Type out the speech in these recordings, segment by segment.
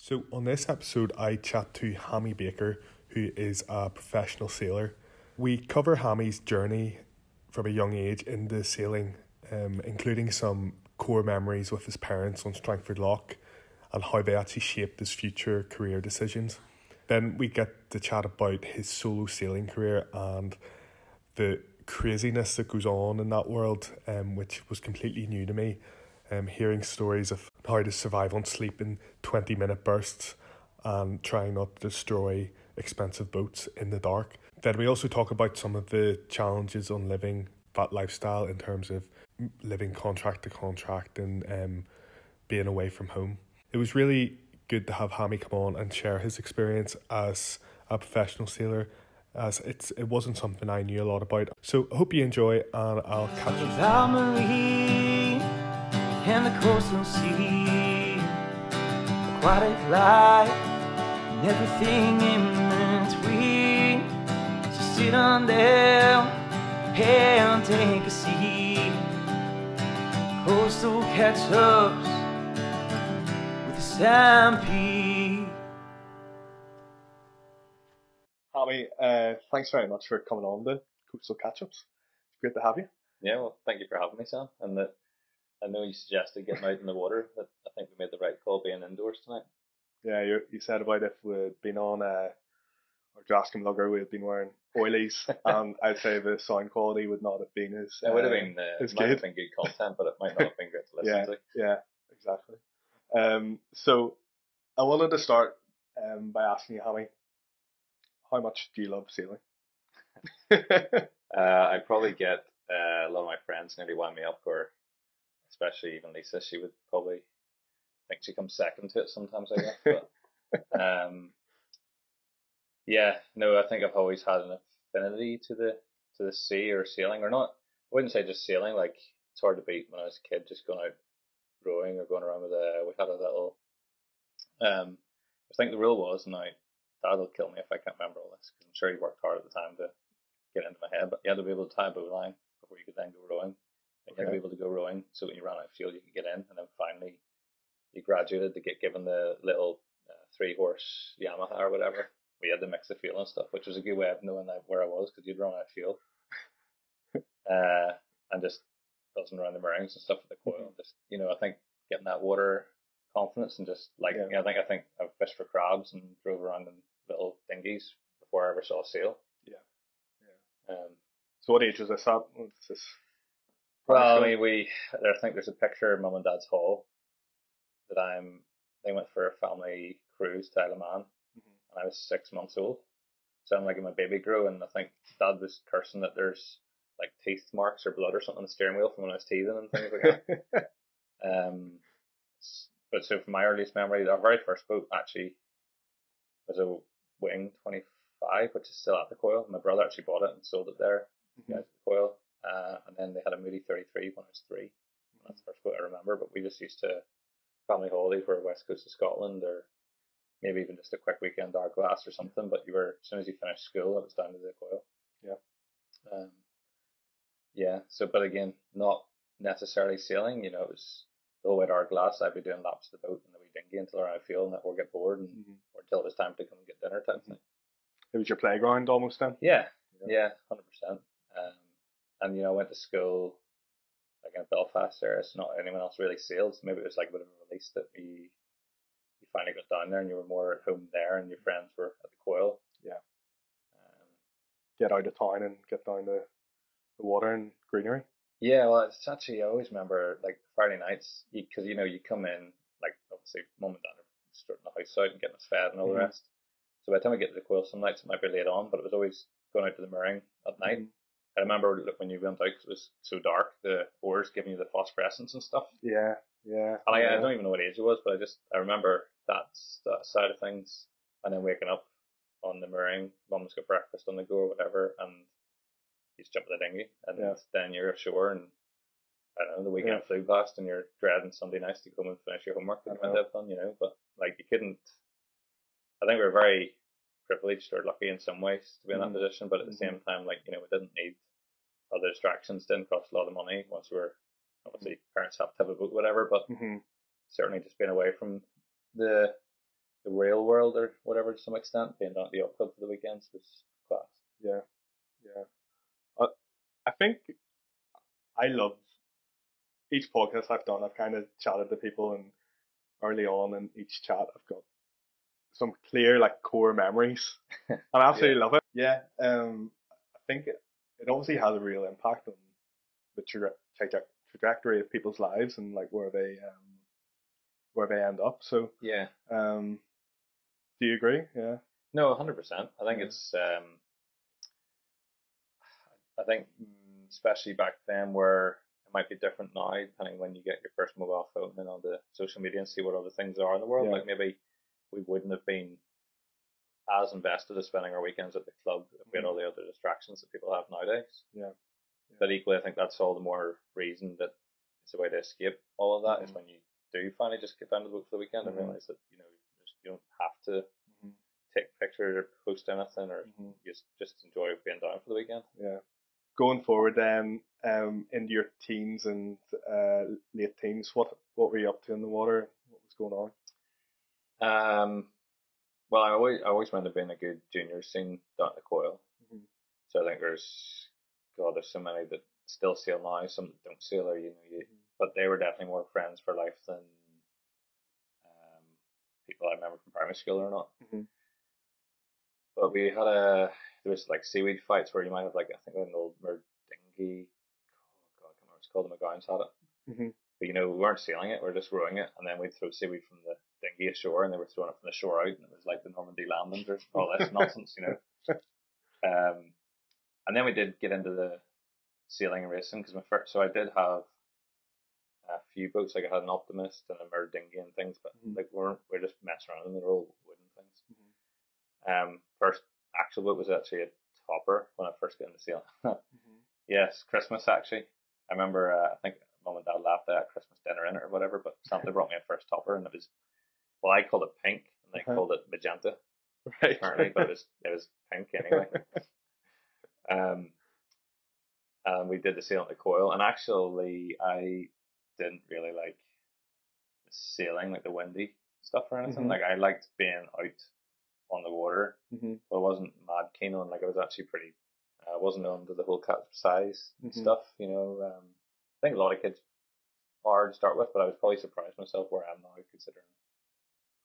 So, on this episode, I chat to Hammy Baker, who is a professional sailor. We cover Hammy's journey from a young age into sailing, including some core memories with his parents on Strangford Lough and how they actually shaped his future career decisions. Then we get to chat about his solo sailing career and the craziness that goes on in that world, which was completely new to me. Hearing stories of how to survive on sleep in 20-minute bursts and trying not to destroy expensive boats in the dark. Then we also talk about some of the challenges on living that lifestyle in terms of living contract to contract and being away from home. It was really good to have Hammy come on and share his experience as a professional sailor, as it wasn't something I knew a lot about. So I hope you enjoy, and I'll catch you. Marine and the coastal sea, aquatic life and everything in between. So sit on down and take a seat. Coastal catch-ups with the stampede. Hammy, thanks very much for coming on the Coastal Catch-Ups. It's great to have you. Yeah, well, thank you for having me, Sam. And that I know you suggested getting out in the water. That I think we made the right call being indoors tonight. Yeah, you said about if we'd been on our Drascombe lugger, we'd been wearing oilies, and I'd say the sound quality would not have been as It would have been as might good. have been good content, but it might not have been great to listen to. Yeah, exactly. So I wanted to start by asking you, Hammy, how much do you love sailing? I probably get a lot of my friends nearly wind me up, or especially even Lisa. She would probably think she comes second to it sometimes, I guess. But yeah, no, I think I've always had an affinity to the sea or sailing, or not. I wouldn't say just sailing. Like, it's hard to beat when I was a kid, just going out rowing or going around with we had a little. I think the rule was, now Dad will kill me if I can't remember all this, because I'm sure he worked hard at the time to get into my head. But you had to be able to tie a bow line before you could then go rowing. And you had to be able to go rowing, so when you ran out of fuel, you could get in, and then finally you graduated to get given the little 3-horse Yamaha or whatever. We had to mix the fuel and stuff, which was a good way of knowing where I was, because you'd run out of fuel. And just buzzing around the moorings and stuff with the coil. Just, I think getting that water confidence and just like, I think I've fished for crabs and drove around in little dinghies before I ever saw a sail. Yeah. So what age was this at? What's this? Well, I mean, I think there's a picture of Mum and Dad's hall that they went for a family cruise to Isle of Man, and I was 6 months old. So I'm like in my baby grow, and I think Dad was cursing that there's like teeth marks or blood or something on the steering wheel from when I was teething and things like that. But so from my earliest memory, our very first boat actually was a Wing 25, which is still at the coil. My brother actually bought it and sold it there. The coil. And then they had a Moody 33 when I was 3. That's the first boat I remember. But we just used to family holiday for west coast of Scotland, or maybe even just a quick weekend Glass or something. But as soon as you finished school, it was down to the coil. Yeah. So, but again, not necessarily sailing. It was the whole way to Glass. I'd be doing laps of the boat in the wee dinghy until I ran out of fuel, and or get bored, and or until it was time to come and get dinner type thing. It was your playground almost then? Yeah, 100%. And I went to school like in Belfast there. It's not anyone else really sailed. So maybe it was like a bit of a release that you finally got down there and you were more at home there, and your friends were at the coil. Yeah. Get out of town and get down to the water and greenery. Yeah, well, it's actually, I always remember like Friday nights, because you come in, like obviously Mum and Dad are starting the house out and getting us fed and all the rest. So by the time we get to the coil, some nights it might be late on, but it was always going out to the mooring at night. I remember when you went out, it was so dark, the oars giving you the phosphorescence and stuff. Yeah. And I don't even know what age it was, but I remember that side of things. And then waking up on the mooring, Mum's got breakfast on the go or whatever, and you just jump in the dinghy, and then you're ashore, and I don't know, the weekend flew past, and you're dreading Sunday nights to come and finish your homework that you might have done, but like you couldn't. I think we were very privileged or lucky in some ways to be in that position, but at the same time, like, we didn't need other distractions, didn't cost a lot of money once we were, obviously parents have to have a boat, whatever, but certainly just being away from the the real world or whatever to some extent, being down at the yacht club for the weekends was class. Yeah, yeah. I think I love each podcast I've done. I've kind of chatted to people, and early on in each chat, I've got some clear like core memories. I absolutely love it. Yeah. I think it obviously has a real impact on the trajectory of people's lives and like where they end up. So Yeah. do you agree? Yeah. No, 100%. I think Yeah. it's I think especially back then where it might be different now, depending when you get your first mobile phone and on the social media and see what other things are in the world. Yeah. Like maybe we wouldn't have been as invested as spending our weekends at the club if we had all the other distractions that people have nowadays. Yeah. But equally, I think that's all the more reason that it's a way to escape all of that is when you do finally just get down to the boat for the weekend and realize that you don't have to take pictures or post anything or just enjoy being down for the weekend. Yeah. Going forward then, into your teens and late teens, what were you up to in the water? What was going on? Well, I always wanted to be in a good junior scene down at the Coil. So I think there's so many that still sail now, some that don't sail, or but they were definitely more friends for life than people I remember from primary school or not. But we had there was like seaweed fights where you might have like I think an old mer dinghy. Oh God, I can't remember what it's called. The McGowans had it. But we weren't sailing it; we were just rowing it, and then we'd throw seaweed from the dinghy ashore, and they were throwing it from the shore out, and it was like the Normandy landings or all this nonsense, And then we did get into the sailing and racing because so I did have a few boats. Like I had an Optimist and a mer dinghy and things, but like we're just messing around in them. They're all wooden things. First actual boat was actually a topper when I first got into sailing. Yes, Christmas actually. I remember I think Mum and Dad laughed at Christmas dinner in it or whatever, but Santa brought me a first topper and it was I called it pink and they called it magenta. Right. Apparently, but it was pink anyway. And we did the sail at the Coil, and actually I didn't really like sailing, like the windy stuff or anything. Like I liked being out on the water, but I wasn't mad keen on. Like I was actually pretty. I wasn't under the whole capsize stuff, I think a lot of kids are to start with, but I was probably surprised myself where I am now, considering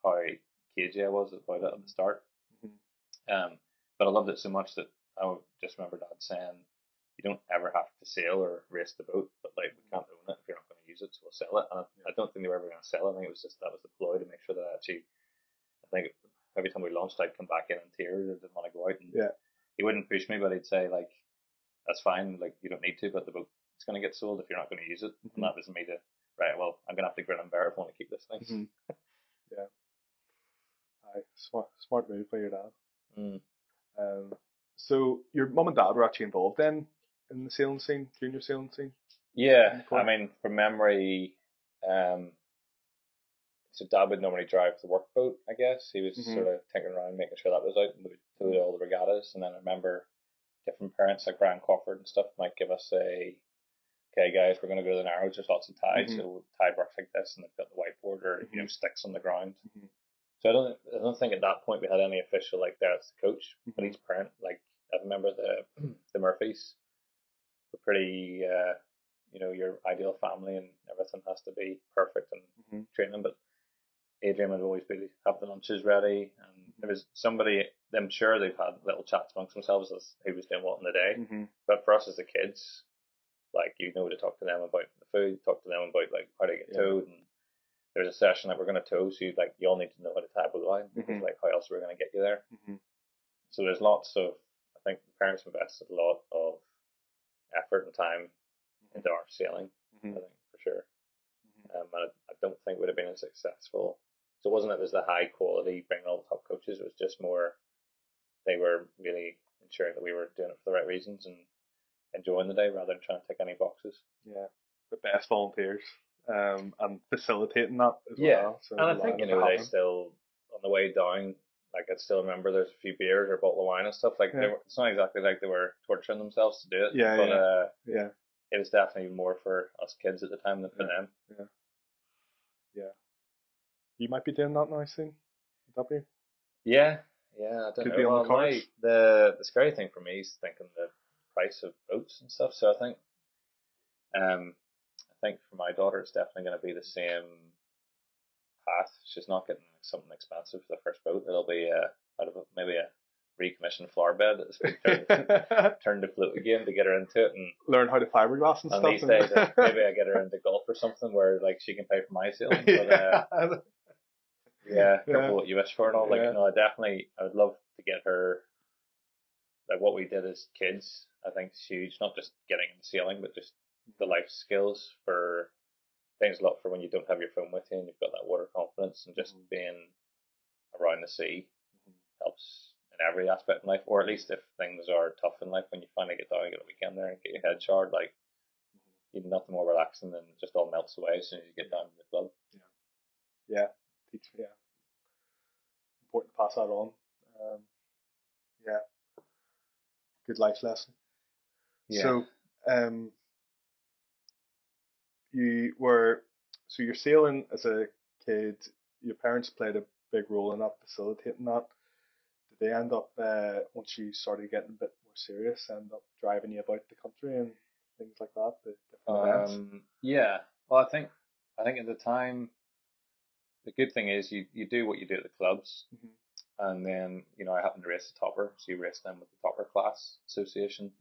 how cagey I was about it at the start. But I loved it so much that I just remember Dad saying, "You don't ever have to sail or race the boat, but like we can't own it if you're not going to use it, so we'll sell it." And I don't think they were ever going to sell it. I think it was just that was the ploy to make sure that I think every time we launched, I'd come back in tears or didn't want to go out. And he wouldn't push me, but he'd say like, "That's fine, like you don't need to, but the boat is going to get sold if you're not going to use it." And that was me to right. Well, I'm going to have to grin and bear it if I want to keep this thing. Yeah. Smart move by your dad. So your mum and dad were actually involved then in the sailing scene, junior sailing scene? Yeah, I mean, from memory, so Dad would normally drive the workboat, I guess. He was sort of tinkering around, making sure that was out, and we would do all the regattas. And then I remember different parents, like Brian Crawford and stuff, might give us okay guys, we're going to go to the Narrows, there's lots of tide, so tide works like this, and they've got the whiteboard or, sticks on the ground. So I don't think at that point we had any official like that's the coach, but each parent, like I remember the Murphys were pretty, your ideal family and everything has to be perfect and training. But Adrian would always have the lunches ready, and there was somebody. I'm sure they've had little chats amongst themselves as who was doing what in the day. But for us as the kids, like to talk to them about the food, talk to them about like how to get towed and. There's a session that we're going to tow, so you all need to know how to tie a boat line because like how else are we going to get you there? So there's lots of I think the parents invested a lot of effort and time into our sailing. I think for sure, and I don't think would have been as successful. So it wasn't that it was the high quality bringing all the top coaches. It was just more they were really ensuring that we were doing it for the right reasons and enjoying the day rather than trying to tick any boxes. Yeah, the best volunteers. And facilitating that as well. So and I think they still on the way down. Like I still remember there's a few beers or a bottle of wine and stuff. Like it's not exactly like they were torturing themselves to do it. But it was definitely more for us kids at the time than for them. Yeah. You might be doing that now soon. you? Yeah, I don't Could know. be on the Well, cards. the scary thing for me is thinking the price of boats and stuff. So I think for my daughter, it's definitely going to be the same path. She's not getting something expensive for the first boat. It'll be out of maybe a recommissioned flower bed that's been turned to float again to get her into it, and learn how to fiberglass and on stuff. these days maybe I get her into golf or something where like she can pay for my sailing. But careful what you wish for and all. Like no, I would love to get her like what we did as kids. I think is huge. Not just getting into sailing, but just the life skills for things a lot for when you don't have your phone with you and you've got that water confidence, and just being around the sea helps in every aspect in life, or at least if things are tough in life, when you finally get down, get a weekend there and get your head showered, like you've nothing more relaxing than it just all melts away as soon as you get down to the club. Yeah, important to pass that on. Yeah, good life lesson. Yeah. So, you're sailing as a kid. Your parents played a big role in that, facilitating that. Did they end up, once you started getting a bit more serious, end up driving you about the country and things like that, the different events? Yeah. Well, I think at the time, the good thing is you do what you do at the clubs, and then I happened to race the topper, so you race them with the topper class association.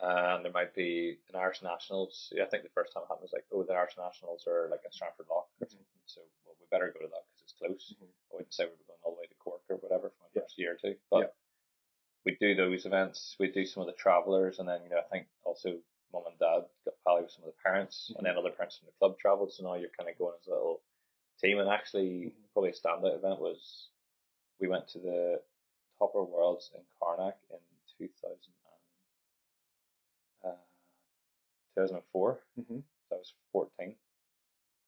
And there might be an Irish Nationals. I think the first time it happened was like, the Irish Nationals are like at Stratford Lock or something. So, well, we better go to that because it's close. I wouldn't say we were going all the way to Cork or whatever for my first year or two. But we do those events. We do some of the travellers. And then, I think also mum and dad got pally with some of the parents. And then other parents from the club travelled. So now you're kind of going as a little team. And actually, probably a standout event was we went to the Topper Worlds in Carnac in 2004. So I was 14.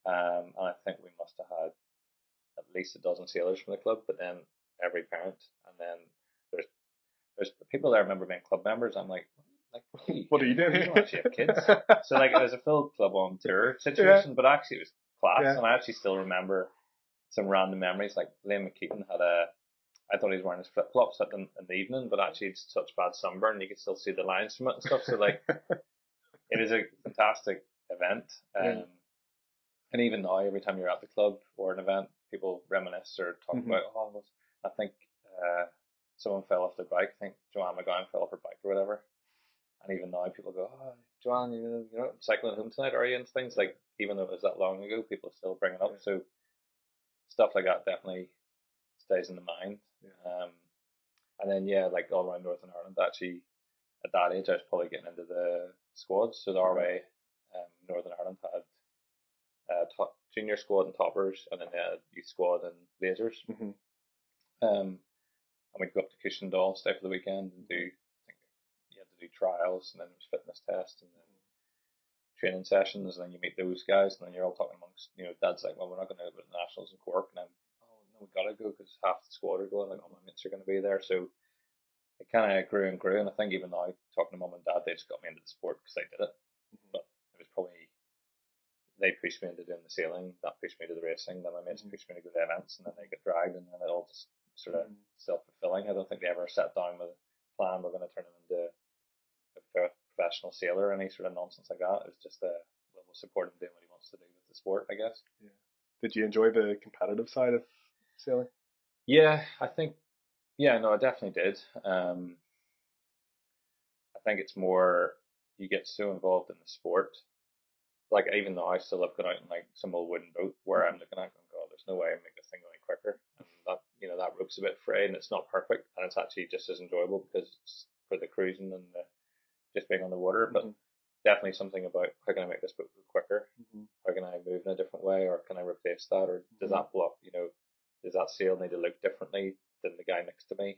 And I think we must have had at least a dozen sailors from the club, but then every parent. And then there's people there I remember being club members. I'm like what are you doing here? You don't actually have kids. So like it was a full club on tour situation, but actually it was class. And I actually still remember some random memories. Like Liam McKeaton I thought he was wearing his flip flops in the evening, but actually it's such bad sunburn you could still see the lines from it and stuff. So like it is a fantastic event. And even now, every time you're at the club or an event, people reminisce or talk about, I think someone fell off their bike. I think Joanne McGowan fell off her bike or whatever. And even now, people go, Joanne, you're not cycling home tonight, are you? And things like, even though it was that long ago, people still bring it up. So stuff like that definitely stays in the mind. And then, like all around Northern Ireland, actually, at that age, I was probably getting into the squads. So the RWA, Northern Ireland had junior squad and toppers, and then they had youth squad and lasers. And we'd go up to Cushendall, stay for the weekend, and I think you had to do trials, and then there was fitness tests, and then training sessions, and then you meet those guys, and then you're all talking amongst, Dad's like, well, we're not going to go to the Nationals in Cork, and I'm, no, we got to go because half the squad are going, like, all my mates are going to be there. So it kind of grew and grew, and I think even now, talking to mum and dad, they just got me into the sport because they did it. But it was probably, they pushed me into doing the sailing, that pushed me to the racing, then my mates pushed me to go to events, and then they got dragged, and then it all just sort of self-fulfilling. I don't think they ever sat down with a plan, we're going to turn him into a professional sailor or any sort of nonsense like that. It was just we'll support him doing what he wants to do with the sport, I guess. Did you enjoy the competitive side of sailing? Yeah, I think, no, I definitely did. I think it's more, you get so involved in the sport. Like, even though I still have gone out in like some old wooden boat where I'm looking at going, God, there's no way I can make this thing go any quicker. And that, that rope's a bit frayed and it's not perfect, and it's actually just as enjoyable because it's for the cruising and just being on the water. But definitely something about how can I make this boat go quicker? How can I move in a different way, or can I replace that, or does that block, does that sail need to look differently than the guy next to me?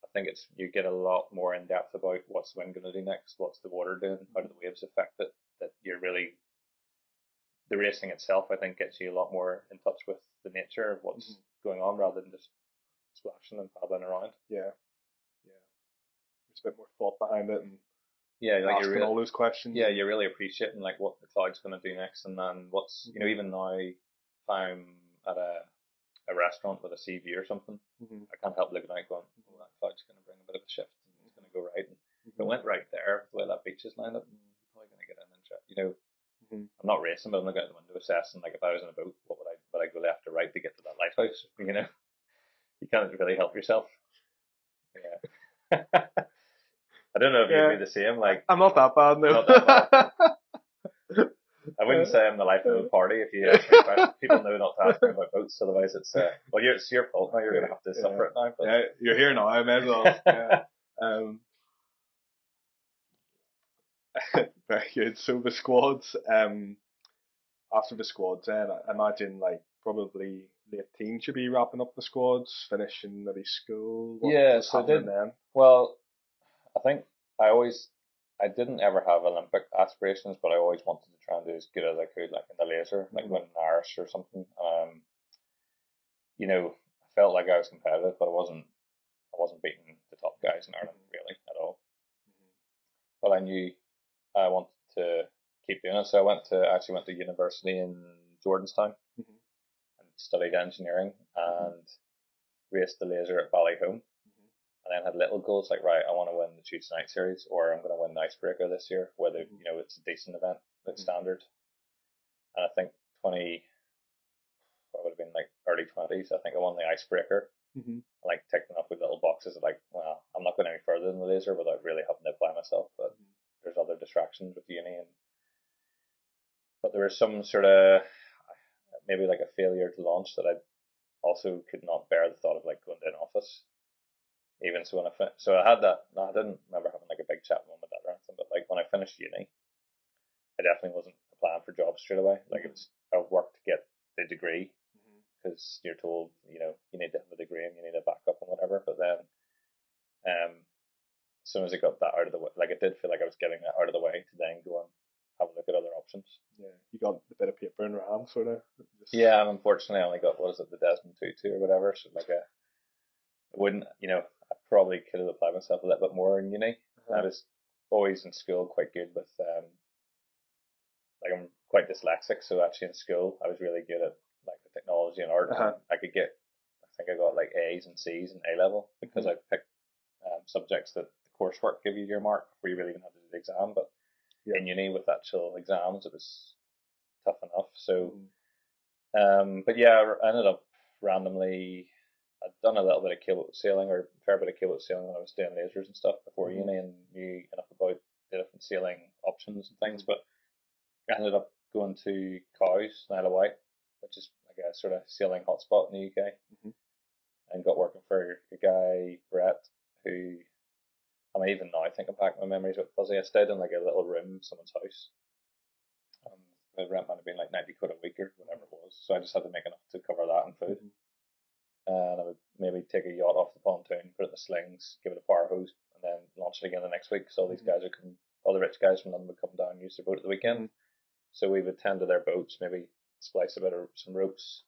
I think you get a lot more in depth about what's the wind going to do next, what's the water doing, how do the waves affect it. That you're really, the racing itself, I think, gets you a lot more in touch with the nature of what's going on rather than just splashing and paddling around. There's a bit more thought behind it, and like asking all those questions. You're really appreciating like what the cloud's going to do next, and then what's even now, if I'm at a a restaurant with a sea view or something, I can't help looking out going, oh, that cloud's going to bring a bit of a shift. It's going to go right. And if it went right there, the way that beach is lined up, you're probably going to get in and you know, I'm not racing, but I'm looking out the window assessing, like if I was in a boat, would I go left or right to get to that lighthouse? You know, you can't really help yourself. Yeah. I don't know if you'd be the same. Like, I'm not that bad, no. Not that bad. I wouldn't say I'm the life of the party if you ask me questions. People know not to ask me about boats, otherwise it's well, it's your fault now. You're going to have to suffer it now. But. Yeah, you're here now. I may as well. Yeah. Very good. So the squads. After the squads, then I imagine like probably late teens should be wrapping up the squads, finishing maybe school. What's happening then? Well, I think I didn't ever have Olympic aspirations, but I always wanted to try and do as good as I could, like in the laser, like winning Irish or something. You know, I felt like I was competitive, but I wasn't beating the top guys in Ireland really at all. But I knew I wanted to keep doing it, so I actually went to university in Jordanstown and studied engineering and raced the laser at Ballyhome. And then had little goals like, right, I want to win the Tuesday Night Series, or I'm going to win the Icebreaker this year, whether you know it's a decent event, like standard. And I think what would have been like early 20s. I think I won the Icebreaker. Like ticking off with little boxes of like, well, I'm not going any further than the laser without really having to apply myself. But there's other distractions with uni, but there was some sort of maybe like a failure to launch that I also could not bear the thought of like going to an office. Even so, so I had that. No, I didn't remember having like a big chat with my dad or anything. But like when I finished uni, I definitely wasn't applying for jobs straight away. Like I worked to get the degree because you're told you need to have a degree and you need a backup and whatever. But then, as soon as I got that out of the way, like I did feel like I was getting that out of the way to then go and have a look at other options. Yeah, you got a bit of paper in your hand, sort of. Yeah, and unfortunately, I only got the Desmond Tutu or whatever. So like I wouldn't, I probably could have applied myself a little bit more in uni. I was always in school quite good with, like I'm quite dyslexic, so actually in school I was really good at like the technology and art. I think I got like A's and C's in A level because I picked subjects that the coursework give you your mark before you really even have to do the exam. But in uni with actual exams, it was tough enough. So, but yeah, I ended up randomly. I'd done a little bit of keelboat sailing, or a fair bit of keelboat sailing when I was doing lasers and stuff before uni, and knew enough about the different sailing options and things. But I ended up going to Cowes, Isle of Wight, which is like a sort of sailing hotspot in the UK, and got working for a guy, Brett, who, I mean, even now thinking back, my memories are fuzzy. I stayed in like a little room in someone's house. The rent might have been like 90 quid a week or whatever it was, so I just had to make enough to cover that and food. And I would maybe take a yacht off the pontoon, put it in the slings, give it a power hose, and then launch it again the next week. So all these guys all the rich guys from London would come down and use their boat at the weekend. So we would tend to their boats, maybe splice a bit of some ropes,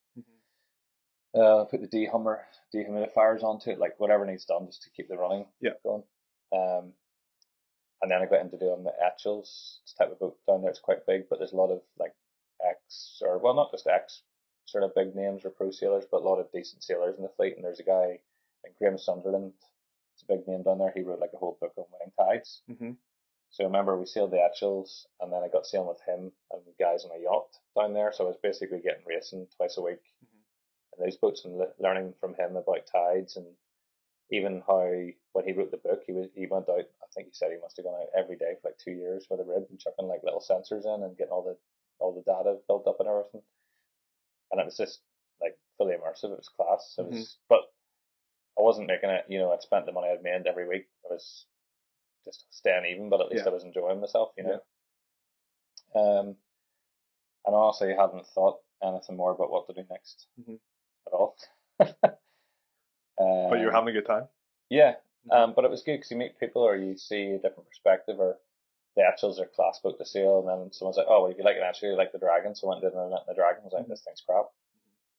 put the dehumidifiers onto it, like whatever needs done just to keep the running going. And then I got into doing the Etchells. It's a type of boat down there. It's quite big, but there's a lot of like not just ex sort of big names or pro sailors, but a lot of decent sailors in the fleet. And there's a guy like Graham Sunderland. It's a big name down there. He wrote like a whole book on winning tides. So I remember we sailed the Etchells, and then I got sailing with him and guys on a yacht down there. So I was basically getting racing twice a week in those boats and learning from him about tides, and even how when he wrote the book, he went out. I think he said he must have gone out every day for like 2 years with a rib and chucking like little sensors in and getting all the data built up and everything. And it was just like fully immersive. It was class. It was, but I wasn't making it. I'd spent the money I'd made every week. I was just staying even, but at least I was enjoying myself. And honestly, I hadn't thought anything more about what to do next at all. But you were having a good time. Yeah, but it was good because you meet people, or you see a different perspective, or the Etchells are class boat to sail, and then someone's like, oh, well, if you like an Etchell, you like the Dragon, so I went and did an event in the Dragon. I was like, this thing's crap.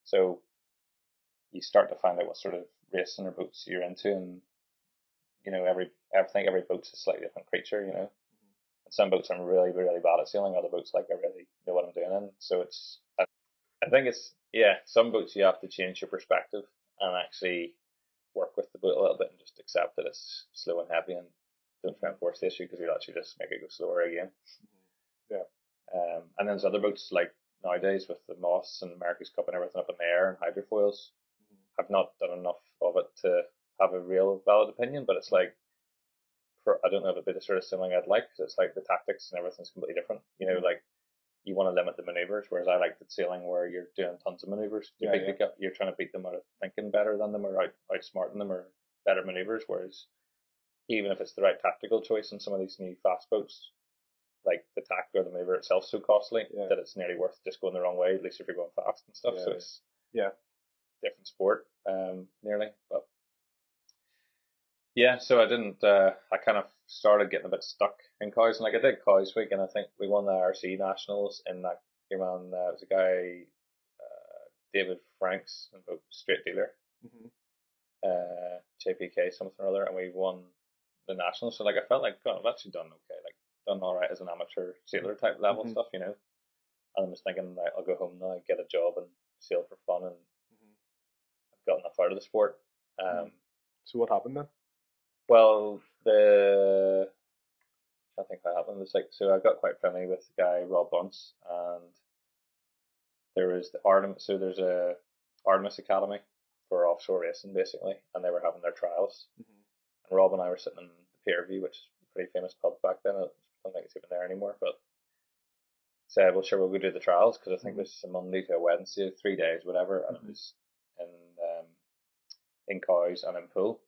So you start to find out what sort of racing or boats you're into, and every boat's a slightly different creature, And some boats I'm really, really bad at sailing, other boats like I really know what I'm doing in. So it's I think it's some boats you have to change your perspective and actually work with the boat a little bit and just accept that it's slow and heavy and don't try and force the issue because you'll actually just make it go slower again. Yeah. And then there's other boats like nowadays with the Moss and America's Cup and everything up in the air and hydrofoils. I've not done enough of it to have a real valid opinion, but it's like, I don't know if it'd be the sort of sailing I'd like, because it's like the tactics and everything's completely different. You know, like you want to limit the maneuvers, whereas I like the sailing where you're doing tons of maneuvers. You're trying to beat them out of thinking better than them or outsmarting them or better maneuvers. Whereas even if it's the right tactical choice in some of these new fast boats, like the tack or the maneuver itself so costly that it's nearly worth just going the wrong way, at least if you're going fast and stuff. So it's different sport, nearly. But yeah, so I didn't. I kind of started getting a bit stuck in cows, and like I did cows week, and I think we won the IRC nationals in that. Your man, it was a guy, David Franks, about straight dealer, JPK something or other, and we won the nationals. So like I felt like, God, I've actually done okay, like done all right as an amateur sailor type level stuff, you know. And I was thinking, like, I'll go home now, get a job, and sail for fun, and I've got enough out of the sport. So what happened then? Well, I think what happened was like, so I got quite friendly with the guy Rob Bunce, and there was the Artemis. So there's a Artemis Academy for offshore racing, basically, and they were having their trials. And Rob and I were sitting in the Pier View, which is a pretty famous pub back then. I don't think it's even there anymore, but said, well, sure, we'll go do the trials, because I think it was a Monday to a Wednesday, 3 days, whatever, and it was in Cows and in Pool.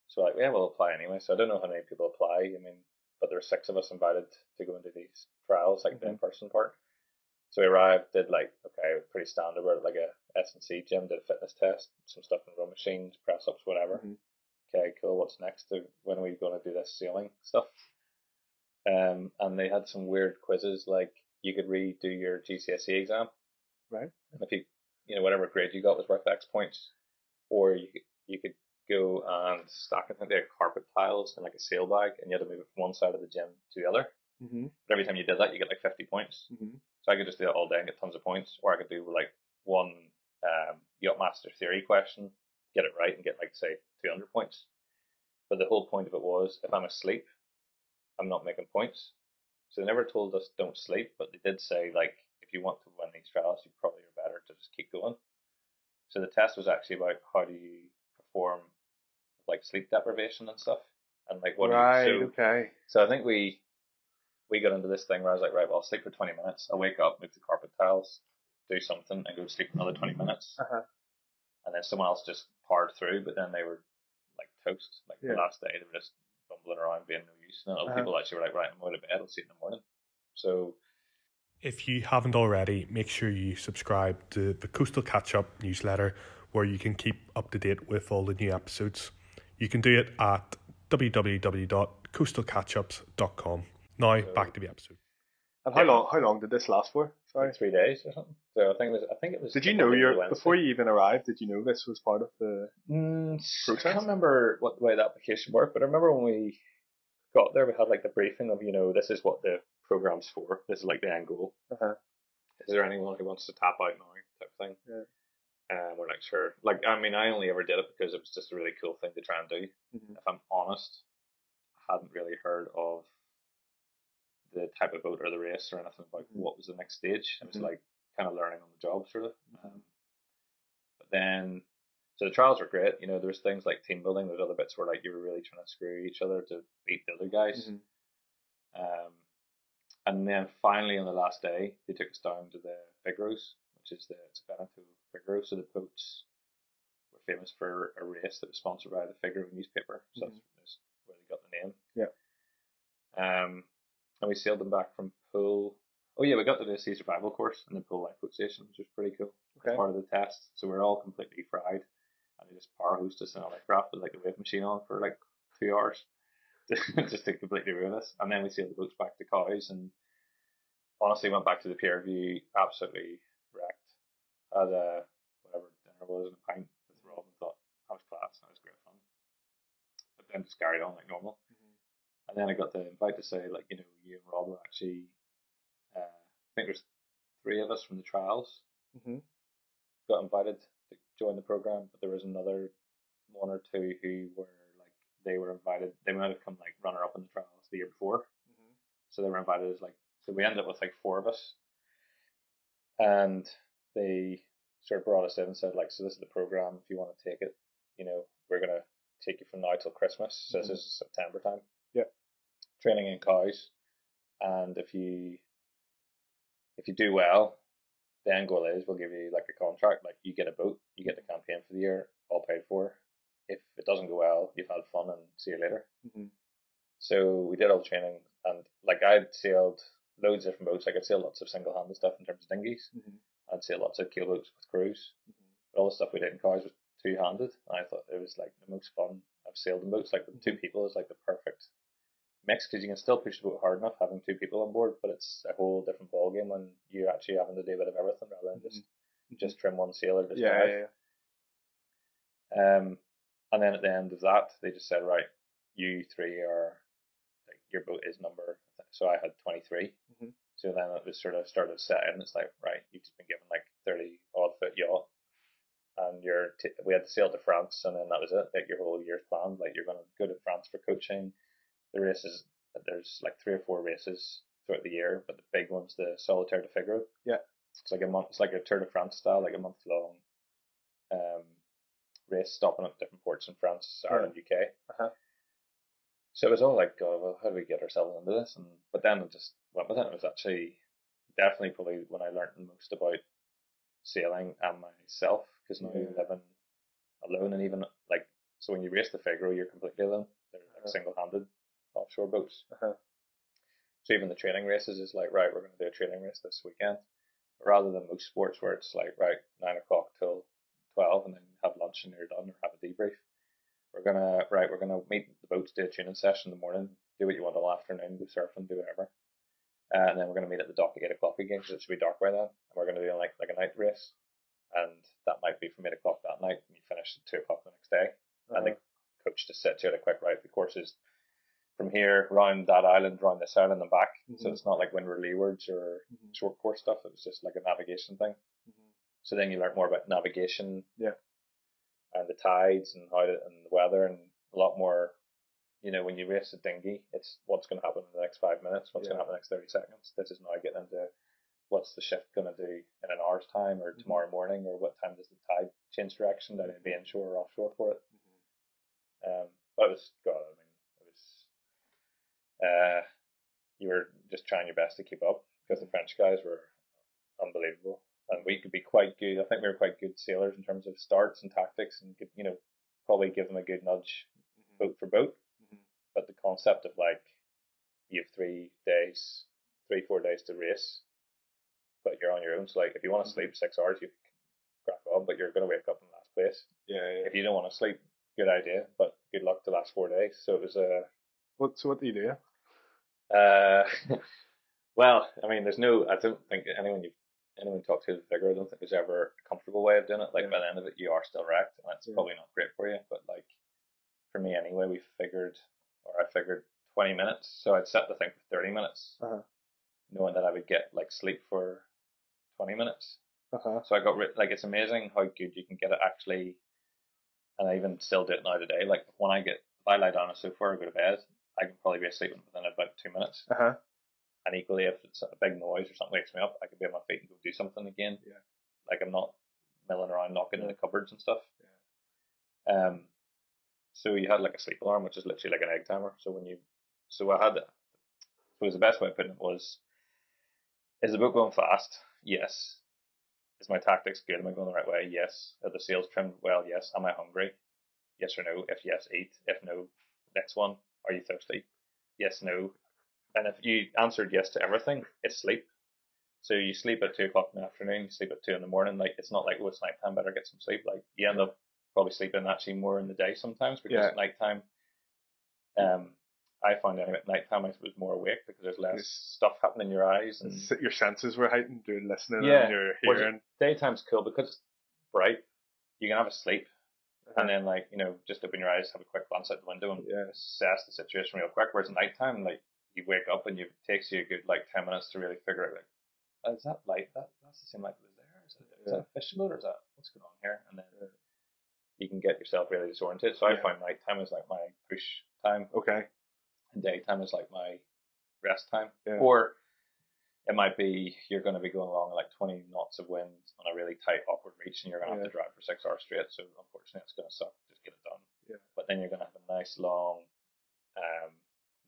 So like, yeah, we'll apply anyway. So I don't know how many people apply. I mean, but there were 6 of us invited to go into these trials, like the in-person part. So we arrived, did like, okay, pretty standard. We're at like a S&C gym, did a fitness test, some stuff in row machines, press ups, whatever. Okay, cool. What's next? When are we going to do this sailing stuff? And they had some weird quizzes, like you could redo your GCSE exam, right? And if you whatever grade you got was worth X points, or you could go and stack, I think they had carpet tiles in like a sail bag, and you had to move it from one side of the gym to the other. But every time you did that, you get like 50 points. So I could just do that all day and get tons of points, or I could do like one Yachtmaster theory question, get it right, and get like say 200 points. But the whole point of it was, if I'm asleep, I'm not making points. So they never told us don't sleep, but they did say, like, if you want to win these trials, you probably are better to just keep going. So the test was actually about how do you perform like sleep deprivation and stuff, and like what okay. So I think we got into this thing where I was like, right, well, I'll sleep for 20 minutes. I'll wake up, move the carpet tiles, do something, and go to sleep for another 20 minutes. And then someone else just powered through, but then they were like toast. Like the last day, they were just bumbling around being no use. And other people actually were like, right, I'm going to bed, I'll see you in the morning. So if you haven't already, make sure you subscribe to the Coastal Catch Up newsletter, where you can keep up to date with all the new episodes. You can do it at www.coastalcatchups.com. Now back to the episode. And how long did this last for? Sorry, 3 days or something. So I think it was. Did you know before you even arrived? Did you know this was part of the process? I can't remember what the way the application worked, but I remember when we got there, we had like the briefing of, this is what the program's for. This is like the end goal. Is there anyone who wants to tap out now? Type thing. We're like, sure. Like, I mean, I only ever did it because it was just a really cool thing to try and do. If I'm honest, I hadn't really heard of the type of boat or the race or anything about what was the next stage. It was like kind of learning on the job, sort of. But then, so the trials were great. There was things like team building. There's other bits where like you were really trying to screw each other to beat the other guys. And then finally on the last day, they took us down to the Figaro's, which is it's a Veneto Figaro. So the boats were famous for a race that was sponsored by the Figaro newspaper. So that's where they got the name. And we sailed them back from Pool. Oh yeah, we got to do a sea survival course in the Pool lifeboat station, which was pretty cool. As part of the test. So we're all completely fried. And they just power hosed us in a life raft with like a wave machine on for like 2 hours. Just to completely ruin us. And then we sailed the boats back to Cows, and honestly went back to the Pier View absolutely wrecked. Had whatever dinner was and a pint with Rob, and thought that was class, that was great fun. But then just carried on like normal. And then I got the invite to say, like, you and Rob were actually, I think there's 3 of us from the trials, Mm-hmm. got invited to join the program, but there was another one or two who were like they were invited. They might have come like runner up in the trials the year before, so they were invited as like. So we ended up with like 4 of us, and they sort of brought us in and said like, so this is the program. If you want to take it, we're gonna take you from now till Christmas. So this is September time. Yeah. Training in cows, and if you do well, the end goal is we'll give you like a contract, like you get a boat, you get the campaign for the year, all paid for. If it doesn't go well, you've had fun and see you later. So we did all the training, and like I'd sailed loads of different boats. Like I'd sailed lots of single-handed stuff in terms of dinghies. I'd sailed lots of keel boats with crews. But all the stuff we did in cows was two-handed, and I thought it was like the most fun I've sailed in boats. Like with 2 people is like the perfect mix, because you can still push the boat hard enough having 2 people on board, but it's a whole different ball game when you're actually having to do a bit of everything rather than just trim one sail or just drive. And then at the end of that, they just said, right, you 3 are like your boat is number. So I had 23. So then it was sort of started setting. It's like, right, you've just been given like 30 odd foot yacht, and we had to sail to France, and then that was it. Like your whole year's planned. Like you're going to go to France for coaching. The races, there's like 3 or 4 races throughout the year, but the big one's the Solitaire de Figaro. Yeah. It's like a month. It's like a Tour de France style, like a month long race, stopping at different ports in France, Ireland, UK. So it was all like, God, well, how do we get ourselves into this? But then I just went with it. It was actually definitely probably when I learned the most about sailing and myself, because now you're living alone, and even like, so when you race the Figaro, you're completely alone. They're like single-handed offshore boats. So even the training races is like, right, we're going to do a training race this weekend, rather than most sports where it's like, right, 9 o'clock till 12, and then have lunch and you're done, or have a debrief. We're gonna meet the boats, do a tuning session in the morning, do what you want all afternoon, go surfing, do whatever, and then we're gonna meet at the dock at 8 o'clock again, because it should be dark by then. And we're gonna do like a night race, and that might be from 8 o'clock that night, and you finish at 2 o'clock the next day. And the coach just said to it a quick, right, the course is from here round that island, round this island, and back. So it's not like windward leewards or short course stuff. It was just like a navigation thing. So then you learn more about navigation. And the tides and and the weather, and a lot more. When you race a dinghy, it's what's going to happen in the next 5 minutes, what's going to happen in the next 30 seconds. This is now getting into what's the shift going to do in an hour's time, or tomorrow morning, or what time does the tide change direction, that it'd be inshore or offshore for it. But it was, God, I mean, it was, you were just trying your best to keep up, because the French guys were unbelievable. And we could be quite good. I think we were quite good sailors in terms of starts and tactics, and could, probably give them a good nudge boat for boat. But the concept of like, you have 3 days, 3-4 days to race, but you're on your own. So like, if you want to sleep 6 hours, you crack on, but you're going to wake up in the last place. If you don't want to sleep, good idea, but good luck the last 4 days. So it was what do you do? Well, I mean, I don't think anyone talked to the Figaro, I don't think there's ever a comfortable way of doing it. Like by the end of it, you are still wrecked, and it's probably not great for you. But like for me anyway, I figured 20 minutes. So I'd set the thing for 30 minutes, knowing that I would get like sleep for 20 minutes. So I got like, it's amazing how good you can get it actually. And I even still do it now today. Like if I lie down on a sofa or go to bed, I can probably be asleep within about 2 minutes. And equally, if it's a big noise or something wakes me up, I can be on my feet and go do something again. Like I'm not milling around knocking in the cupboards and stuff. So you had like a sleep alarm, which is literally like an egg timer. So I had it. So the best way of putting it was, is the boat going fast? Yes. Is my tactics good? Am I going the right way? Yes. Are the sails trimmed well? Yes. Am I hungry? Yes or no? If yes, eat. If no, next one. Are you thirsty? Yes, no. And if you answered yes to everything, it's sleep. So you sleep at 2 o'clock in the afternoon, you sleep at 2 in the morning. Like, it's not like, oh, it's nighttime, better get some sleep. Like, you end up probably sleeping actually more in the day sometimes, because at nighttime, I found anyway, at nighttime I was more awake, because there's less stuff happening in your eyes. And your senses were heightened, you're listening and you're hearing. Daytime's cool because it's bright. You can have a sleep. And then, like, just open your eyes, have a quick glance out the window, and assess the situation real quick. Whereas at nighttime, like, you wake up and it takes you a good, like, 10 minutes to really figure out, like, is that light? That's the same light that was there. Is that a fish boat or is that what's going on here? And then you can get yourself really disoriented. So I find nighttime is like my push time. Okay. And daytime is like my rest time. Yeah. Or it might be you're going to be going along like 20 knots of wind on a really tight upward reach, and you're going to have to drive for 6 hours straight. So unfortunately, it's going to suck. Just get it done. Yeah. But then you're going to have a nice long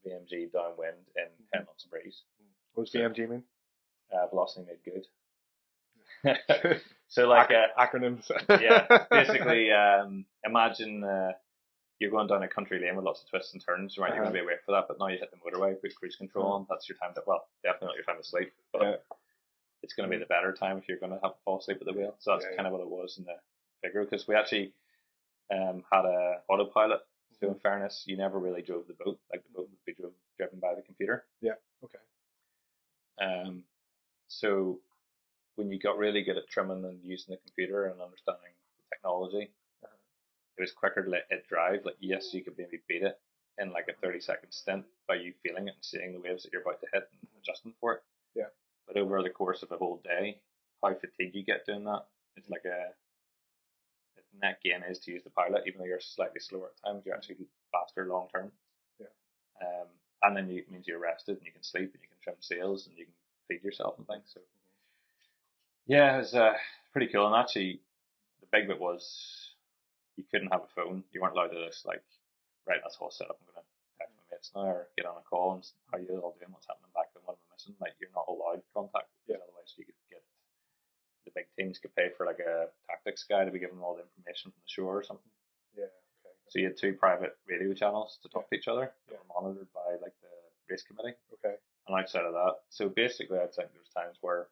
VMG downwind in 10 knots of breeze. What does VMG mean? Velocity made good. So like acronyms. Yeah, basically imagine you're going down a country lane with lots of twists and turns, right? You're going to be away for that, but now you hit the motorway, put cruise control on. That's your time to, well, definitely not your time to sleep, but it's going to be the better time if you're going to have to fall asleep at the wheel. So that's kind of what it was in the figure, because we actually had a autopilot. So in fairness, you never really drove the boat. Like the boat would be driven by the computer. Yeah. Okay. So when you got really good at trimming and using the computer and understanding the technology, it was quicker to let it drive. Like, yes, you could maybe beat it in like a 30-second stint by you feeling it and seeing the waves that you're about to hit and adjusting for it. Yeah. But over the course of a whole day, how fatigued you get doing that, it's like the net gain is to use the pilot, even though you're slightly slower at times, you're actually faster long term. Yeah. And then it means you're rested and you can sleep and you can trim sails and you can feed yourself and things. So yeah, it was pretty cool. And actually, the big bit was you couldn't have a phone. You weren't allowed to just like, right, that's all set up. I'm going to text my mates now or get on a call and how you all doing, what's happening back then, what am I missing? Like, you're not allowed contact. Yeah. Otherwise, you could get the big teams could pay for like a tactics guy to be giving them all the information from the shore or something. Yeah. Okay. So you had 2 private radio channels to talk to each other. That were monitored by like the race committee. Okay. And outside of that, so basically, I'd think there's times where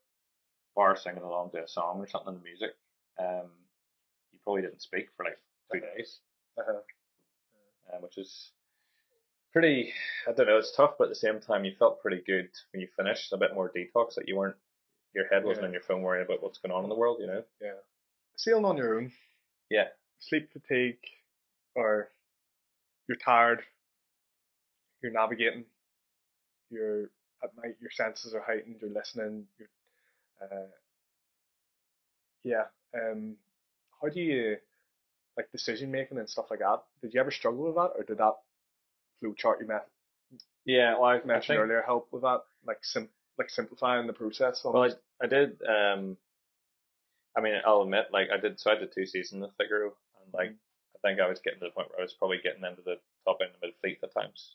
bar singing along to a song or something in the music, you probably didn't speak for like 2 days, which is pretty, I don't know, it's tough, but at the same time you felt pretty good when you finished, a bit more detox, that you weren't, your head wasn't on your phone worrying about what's going on in the world, you know? Yeah. Sailing on your own. Yeah. Sleep fatigue, or you're tired, you're navigating, you're at night, your senses are heightened, you're listening, you're how do you, like, decision making and stuff like that? Did you ever struggle with that, or did that flow chart you well, I mentioned earlier help with that, like simplifying the process? Well, I did. I mean, I'll admit, like I did 2 seasons of Figaro, and like I think I was getting to the point where I was probably getting into the top end of mid fleet at times.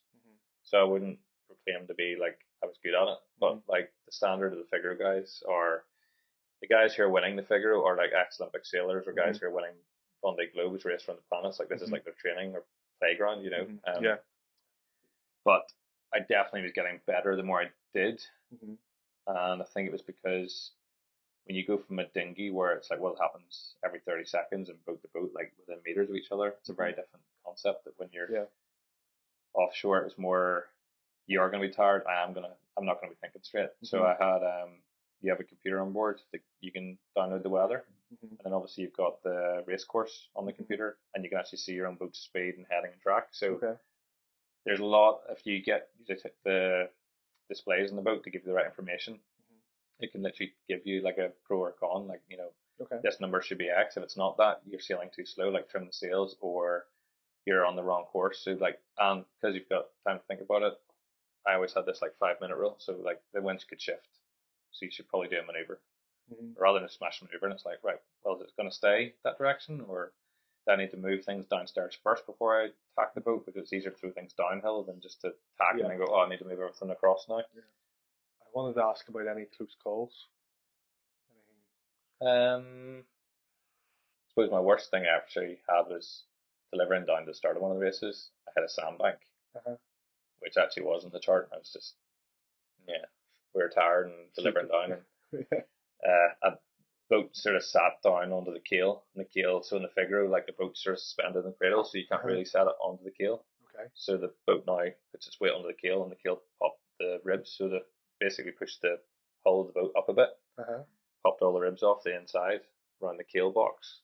So I wouldn't proclaim to be like I was good at it, but like the standard of the Figaro guys are. The guys who are winning the Figaro are like ex-Olympic sailors or guys who are winning Vendée Globes, race around the planets. Like this is like their training or playground, you know. But I definitely was getting better the more I did, and I think it was because when you go from a dinghy where it's like, well, it happens every 30 seconds and boat to boat, like within meters of each other, it's a very different concept. That when you're offshore, it was more you are going to be tired. I'm not going to be thinking straight. So I had you have a computer on board that you can download the weather, and then obviously you've got the race course on the computer, and you can actually see your own boat speed and heading and track. So there's a lot. If you get the displays on the boat to give you the right information, it can literally give you like a pro or con, like, you know, this number should be X. If it's not that, you're sailing too slow, like trim the sails, or you're on the wrong course. So like, and because you've got time to think about it, I always had this like 5-minute rule. So like the winds could shift. So you should probably do a maneuver rather than a smash maneuver. And it's like, right, well, is it going to stay that direction, or do I need to move things downstairs first before I tack the boat? Because it's easier to throw things downhill than just to tack and then go, oh, I need to move everything across now. Yeah. I wanted to ask about any close calls. I suppose my worst thing I actually had was delivering down to the start of one of the races. I hit a sandbank, which actually was in the chart. I was just, we were tired and delivering down, and a boat sort of sat down onto the keel, and the keel, so in the Figaro, like the boat's sort of suspended in the cradle, so you can't really set it onto the keel. So the boat now puts its weight onto the keel, and the keel popped the ribs, so they basically pushed the hull of the boat up a bit, popped all the ribs off the inside around the keel box.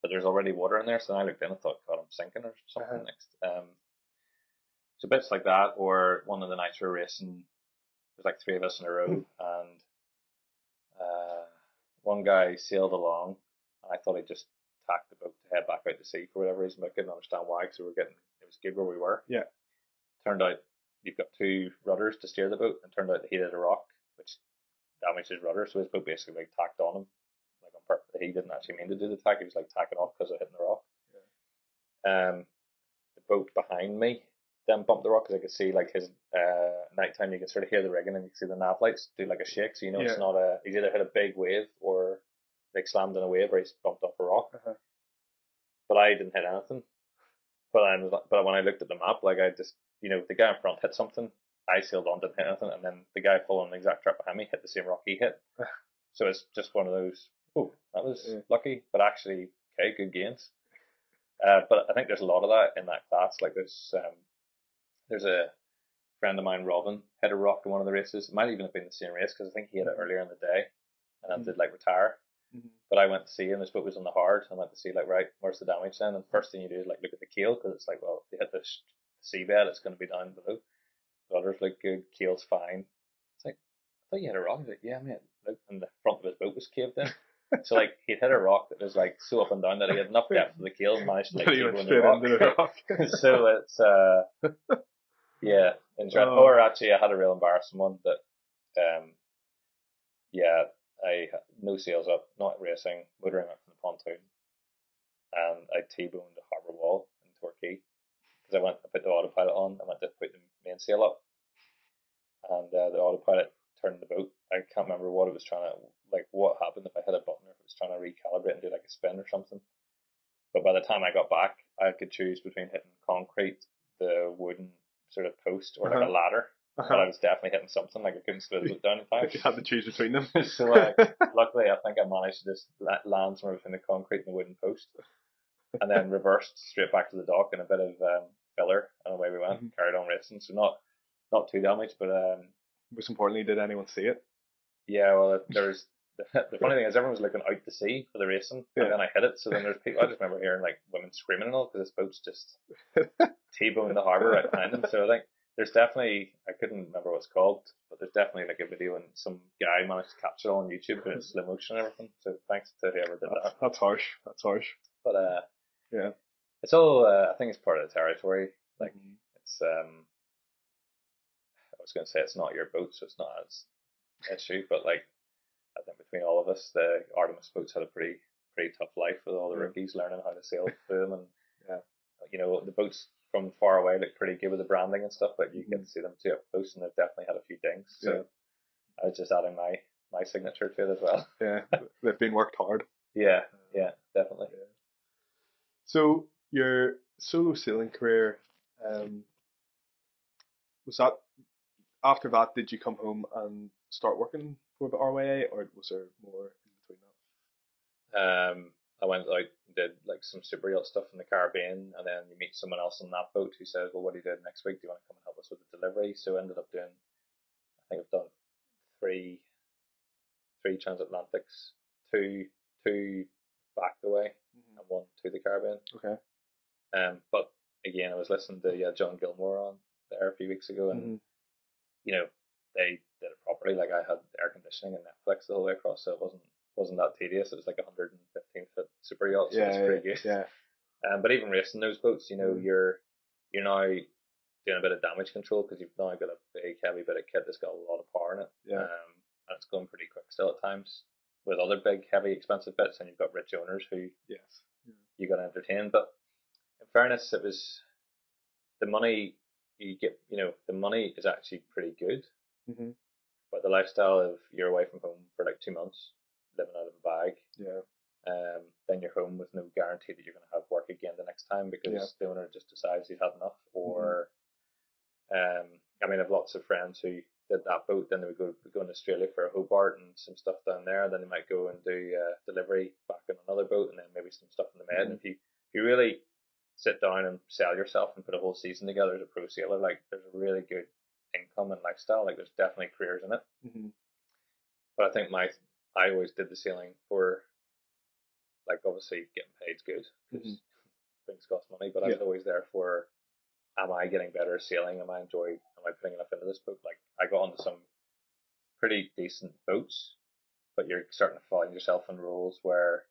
But there's already water in there, so I looked in and thought, God, I'm sinking or something next. So bits like that, or one of the nights we were racing, there's like 3 of us in a row, and one guy sailed along, and I thought he just tacked the boat to head back out to sea for whatever reason, but I couldn't understand why, because it was good where we were. Yeah. Turned out you've got two rudders to steer the boat, and turned out that he hit a rock, which damaged his rudder, so his boat basically like tacked on him, like on purpose. He didn't actually mean to do the tack; he was like tacking off because of hitting the rock. Yeah. The boat behind me then bumped the rock because I could see like his nighttime. You can sort of hear the rigging and you can see the nav lights do like a shake, so you know it's not he's either hit a big wave or like slammed in a wave or he's bumped off a rock. But I didn't hit anything. But when I looked at the map, like I just the guy in front hit something. I sailed on, didn't hit anything, and then the guy following the exact track behind me hit the same rock he hit. So it's just one of those. Oh, that was lucky, but actually, okay, good gains. But I think there's a lot of that in that class. Like there's a friend of mine, Robin, hit a rock in one of the races. It might even have been the same race because I think he hit it earlier in the day and then did like retire. But I went to see him. His boat was on the hard. I went to see like, right, where's the damage then? And the first thing you do is like look at the keel because it's like, well, if you hit the seabed, it's going to be down below. Rudders look good, keel's fine. It's like, I thought you hit a rock. He's like, yeah, mate. Look, and the front of his boat was caved in. So like he'd hit a rock that was like so up and down that he had enough depth for the keel and managed to like go in the rock. So it's yeah, interesting. Or actually I had a real embarrassing one that I no sails up, not racing, motoring up from the pontoon, and I T-boned the harbour wall in Torquay because I put the autopilot on. I went to put the mainsail up, and the autopilot turned the boat. I can't remember what it was trying to, like what happened if I hit a button or if it was trying to recalibrate and do like a spin or something. But by the time I got back, I could choose between hitting concrete, the wooden sort of post, or like a ladder. But I was definitely hitting something, like I couldn't slow the boat down in time. If you had to choose between them. So luckily I think I managed to just land somewhere between the concrete and the wooden post. And then reversed straight back to the dock in a bit of filler, and away we went, carried on racing. So not too damaged, but most importantly, did anyone see it? Yeah, well, there's the funny thing is everyone was looking out to sea for the racing, and then I hit it. So then there's people. I just remember hearing like women screaming and all because this boat's just T-boned the harbour right behind them. So I think there's definitely, I couldn't remember what it's called, but there's definitely like a video and some guy managed to capture it on YouTube in slow motion and everything. So thanks to whoever did that. That's harsh. That's harsh. But yeah, it's all. I think it's part of the territory. Like it's. I was going to say it's not your boat, so it's not as issue. But like, I think between all of us, the Artemis boats had a pretty tough life with all the rookies learning how to sail through them, and the boats from far away look pretty good with the branding and stuff, but you get to see them too up close, and they've definitely had a few dings. So I was just adding my signature to it as well. Yeah, they've been worked hard. Yeah, definitely. Yeah. So your solo sailing career, was that after that? Did you come home and start working for the RYA, or was there more in between that? I went out and did like some super yacht stuff in the Caribbean, and then you meet someone else on that boat who says, well, what are you doing next week? Do you want to come and help us with the delivery? So I ended up doing, I think I've done three transatlantics, two back the way, and one to the Caribbean. Okay. But again, I was listening to John Gilmore on there a few weeks ago, and they did it properly. Like I had air conditioning and Netflix the whole way across, so it wasn't that tedious. It was like 115-foot super yacht, so it was pretty good. Yeah. But even racing those boats, you're now doing a bit of damage control because you've now got a big heavy bit of kit that's got a lot of power in it. Yeah. And it's going pretty quick still at times with other big, heavy, expensive bits, and you've got rich owners who you got to entertain. But in fairness, it was the money you get. The money is actually pretty good. But the lifestyle of you're away from home for like 2 months, living out of a bag. Yeah. Then you're home with no guarantee that you're going to have work again the next time because the owner just decides he's had enough. Or, I mean, I've lots of friends who did that boat. Then they would go in Australia for a Hobart and some stuff down there. Then they might go and do delivery back on another boat, and then maybe some stuff in the Med. And if you really sit down and sell yourself and put a whole season together as a pro sailor, like there's a really good income and lifestyle. Like there's definitely careers in it. But I think I always did the sailing for, like, obviously getting paid's good because things cost money, but I was always there for, am I getting better at sailing? Am I putting enough into this boat? Like I got onto some pretty decent boats, but you're starting to find yourself in roles where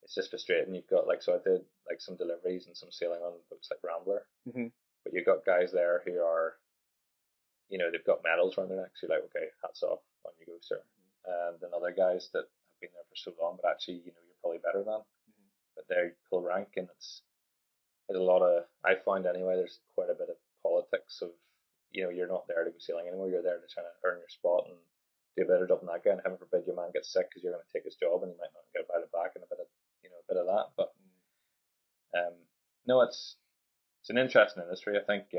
it's just frustrating. You've got so I did like some deliveries and some sailing on boats like Rambler, but you've got guys there who are, they've got medals around their necks. You're like, okay, hats off, on you go, sir. And then other guys that have been there for so long, but actually, you're probably better than, but they pull rank, and there's a lot of, I find anyway, there's quite a bit of politics of, you're not there to go sailing anymore. You're there to try to earn your spot and do a better job than that guy. And heaven forbid your man gets sick because you're going to take his job and he might not get invited back, and a bit of that. But no, it's an interesting industry. I think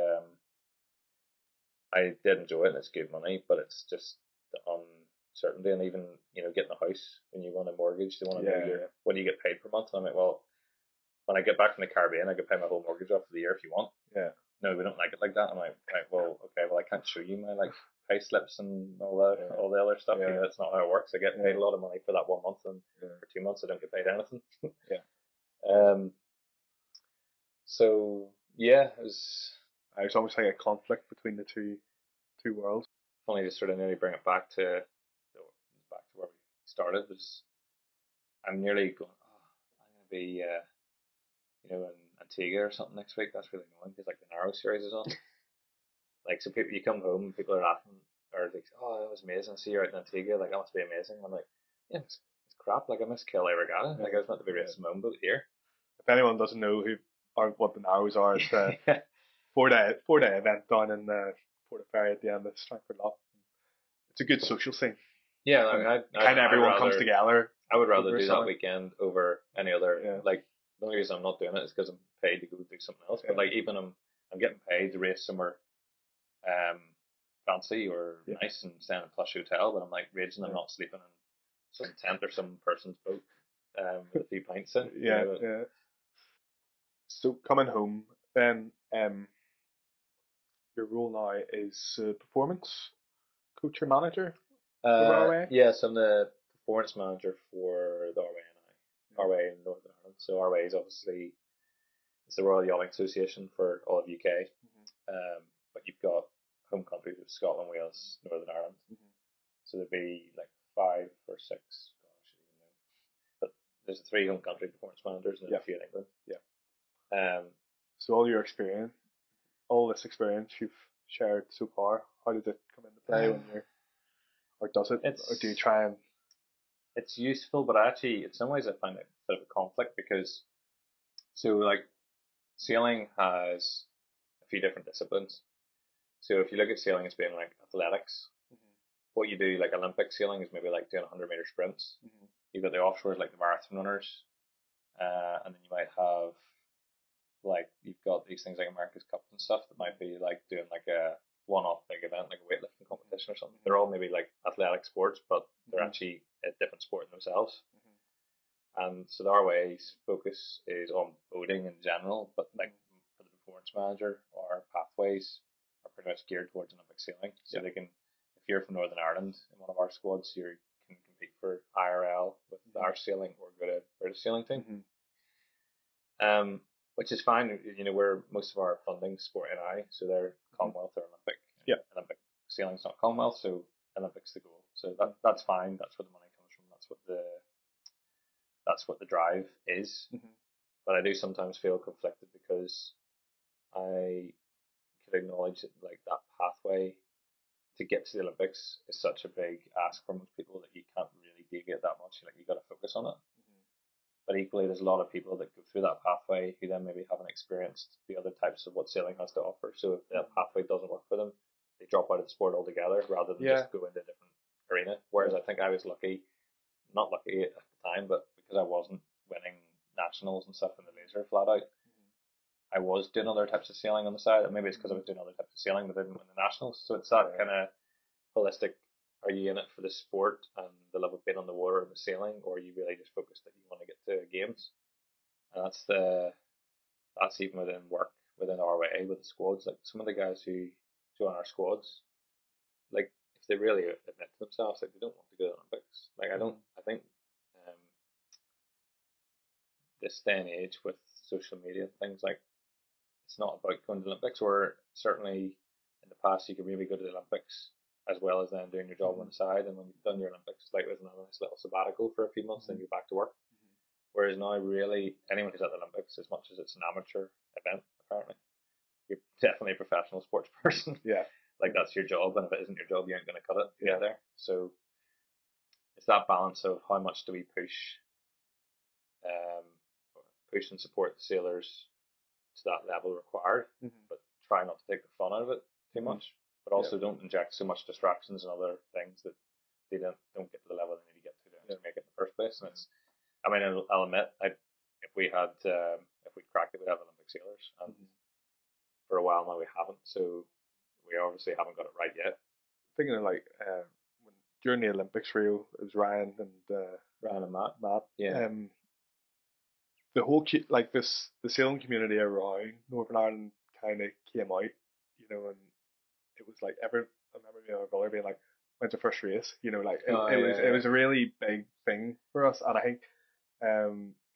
I did enjoy it, and it's good money, but it's just the uncertainty, and even getting a house when you want a mortgage, they want to know what do you get paid per month. And I'm like, well, when I get back from the Caribbean, I could pay my whole mortgage off for the year if you want. Yeah. No, we don't like it like that. I'm like, right, well, okay, well, I can't show you my pay slips and all the other stuff. Yeah. That's not how it works. I get paid a lot of money for that 1 month, and for 2 months I don't get paid anything. Yeah. So yeah, it was almost like a conflict between the two worlds. funny to sort of nearly bring it back to where we started. Was I'm nearly going, I'm going to be in Antigua or something next week. That's really annoying because the Narrow series is on. So people, you come home and people are laughing, or like, oh, that was amazing. I see you out in Antigua. That must be amazing. I'm like, yeah, it's crap. I miss Kill Regatta. I was meant to be racing my own boat here. If anyone doesn't know who or what the Narrows are, it's a 4-day event down in Portaferry at the end of Strangford Lough. It's a good social scene. Yeah, kind of everyone comes together. I would rather do that weekend over any other. Yeah. The only reason I'm not doing it is because I'm paid to go do something else. Yeah. But even I'm getting paid to race somewhere fancy or nice and stay in a plush hotel, but I'm raging I'm not sleeping in some tent or some person's boat with a few pints in. Yeah. So coming home, then your role now is performance coach or manager for RWA? Yes, I'm the performance manager for the RWA in Northern Ireland. So RWA is obviously it's the Royal Yachting Association for all of UK. But you've got home countries of Scotland, Wales, Northern Ireland. So there'd be 5 or 6. Gosh, I don't even know. But there's 3 home country performance managers and a few in England. Yeah. So all this experience you've shared so far, how did it come into play when you're, or does it, or do you try and? It's useful, but actually, in some ways, I find it a bit of a conflict because, sailing has a few different disciplines. So if you look at sailing as being athletics, what you do Olympic sailing is maybe doing 100-meter sprints. You've got the offshores the marathon runners, and then you might have you've got these things like America's Cup and stuff that might be doing a one-off big event like a weightlifting competition or something. They're all maybe athletic sports, but they're actually a different sport in themselves. And so the RWA's focus is on boating in general, but for the performance manager, our pathways are pretty much geared towards Olympic sailing. So they can, if you're from Northern Ireland in one of our squads, you can compete for IRL with our sailing or go to British sailing team. Which is fine. We're most of our funding sport NI, so they're Commonwealth or Olympic. Yeah. Olympic sailing's not Commonwealth, so Olympics the goal. So that's fine. That's where the money comes from. That's what the drive is. But I do sometimes feel conflicted because I could acknowledge that that pathway to get to the Olympics is such a big ask for most people that you can't really deviate that much. You got to focus on it. But equally, there's a lot of people that go through that pathway who then maybe haven't experienced the other types of what sailing has to offer. So if that pathway doesn't work for them, they drop out of the sport altogether rather than just go into a different arena. Whereas I think I was not lucky at the time, but because I wasn't winning nationals and stuff in the laser flat out, I was doing other types of sailing on the side. Maybe it's because I was doing other types of sailing but didn't win the nationals. So it's that kind of holistic. Are you in it for the sport and the love of being on the water and the sailing, or are you really just focused that you want to get to games? And that's even within work within RWA with the squads. Some of the guys who join our squads, if they really admit to themselves, they don't want to go to the Olympics. I think this day and age with social media and things it's not about going to the Olympics. Or certainly in the past you could maybe go to the Olympics as well as then doing your job on the side. And when you've done your Olympics, it's like there's another nice little sabbatical for a few months, then you're back to work. Whereas now, really, anyone who's at the Olympics, as much as it's an amateur event, apparently, you're definitely a professional sports person. Yeah. Like, that's your job, and if it isn't your job, you ain't going to cut it to get there. So it's that balance of how much do we push and support the sailors to that level required, but try not to take the fun out of it too much, but also don't inject so much distractions and other things that they don't get to the level they need to get to make it in the first place. And it's, I mean, I'll admit, if we cracked it, we'd have Olympic sailors, and for a while now we haven't, so we obviously haven't got it right yet. Thinking of like during the Olympics, Rio, it was Ryan and Matt. Yeah. The whole the sailing community around Northern Ireland kind of came out, you know, and it was like I remember my brother being like, "When's the first race?" You know, like it was a really big thing for us, and I think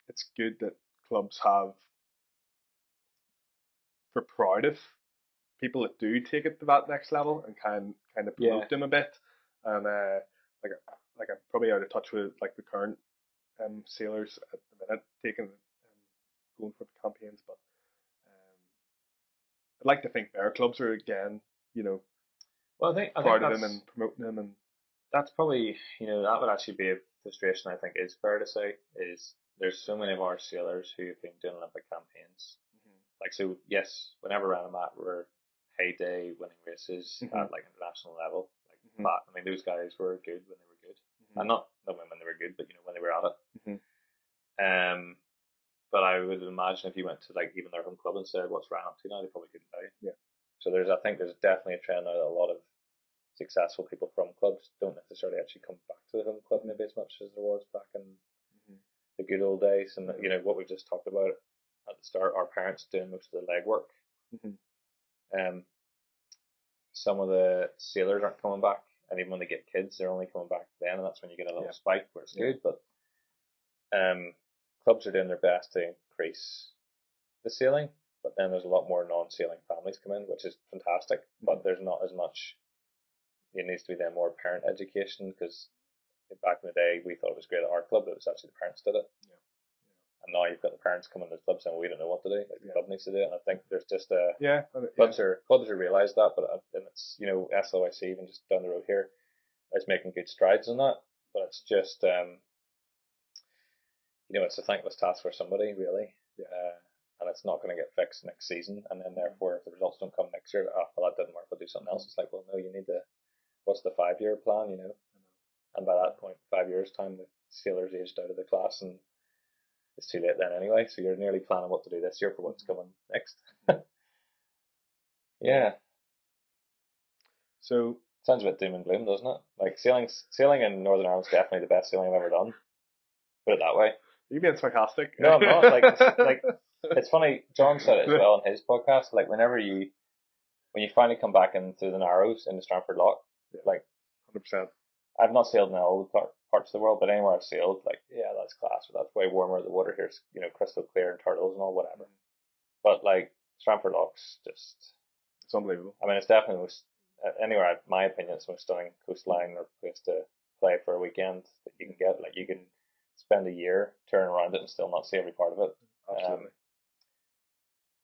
it's good that clubs have for proud of people that do take it to that next level and kind of promote them a bit, and like I'm probably out of touch with like the current sailors at the minute going for the campaigns, but I'd like to think their clubs are again, you know, well, I think proud of them and promoting them, and that's probably, you know, that would actually be a frustration. I think is fair to say is there's so many of our sailors who have been doing Olympic campaigns. Like, so yes, whenever Ryan and Matt were heyday winning races at like international level, like that, I mean, those guys were good when they were good, and not when they were good, but you know, when they were at it. But I would imagine if you went to like even their home club and said, "What's Ryan up to now?" they probably couldn't tell you. Yeah. So I think there's definitely a trend now that a lot of successful people from clubs don't necessarily actually come back to the home club maybe as much as there was back in the good old days. And you know what we just talked about at the start, our parents doing most of the legwork. Some of the sailors aren't coming back, and even when they get kids, they're only coming back then, and that's when you get a little spike where it's good. But clubs are doing their best to increase the sailing, but then there's a lot more non-sailing families come in, which is fantastic. But there's not as much. It needs to be then more parent education, because back in the day we thought it was great at our club, but it was actually the parents did it. And now you've got the parents coming to the club saying, "We don't know what to do." Like the club needs to do it, and I think there's just clubs are realised that, but and it's, you know, SLIC even just down the road here is making good strides on that, but it's just you know, it's a thankless task for somebody really, and it's not going to get fixed next season, and then therefore if the results don't come next year, well, that didn't work, we'll do something else. It's like, well, no, you need to, what's the 5-year plan, you know? And by that point, 5 years time, the sailors aged out of the class, and it's too late then anyway, so you're nearly planning what to do this year for what's coming next. Yeah. So sounds a bit doom and gloom, doesn't it? Like sailing in Northern Ireland's definitely the best sailing I've ever done. Put it that way. You're being sarcastic. No, I'm not. Like it's funny. John said it as well on his podcast. Like when you finally come back into the Narrows in the Stratford Lock, like 100%. I've not sailed in all the parts of the world, but anywhere I've sailed, like, yeah, that's class. Or that's way warmer. The water here's, you know, crystal clear and turtles and all, whatever. But like Stratford Lock's just, it's unbelievable. I mean, it's definitely the most, anywhere, in my opinion, it's the most stunning coastline or place to play for a weekend that you can get. Like you can spend a year turning around it and still not see every part of it. Absolutely.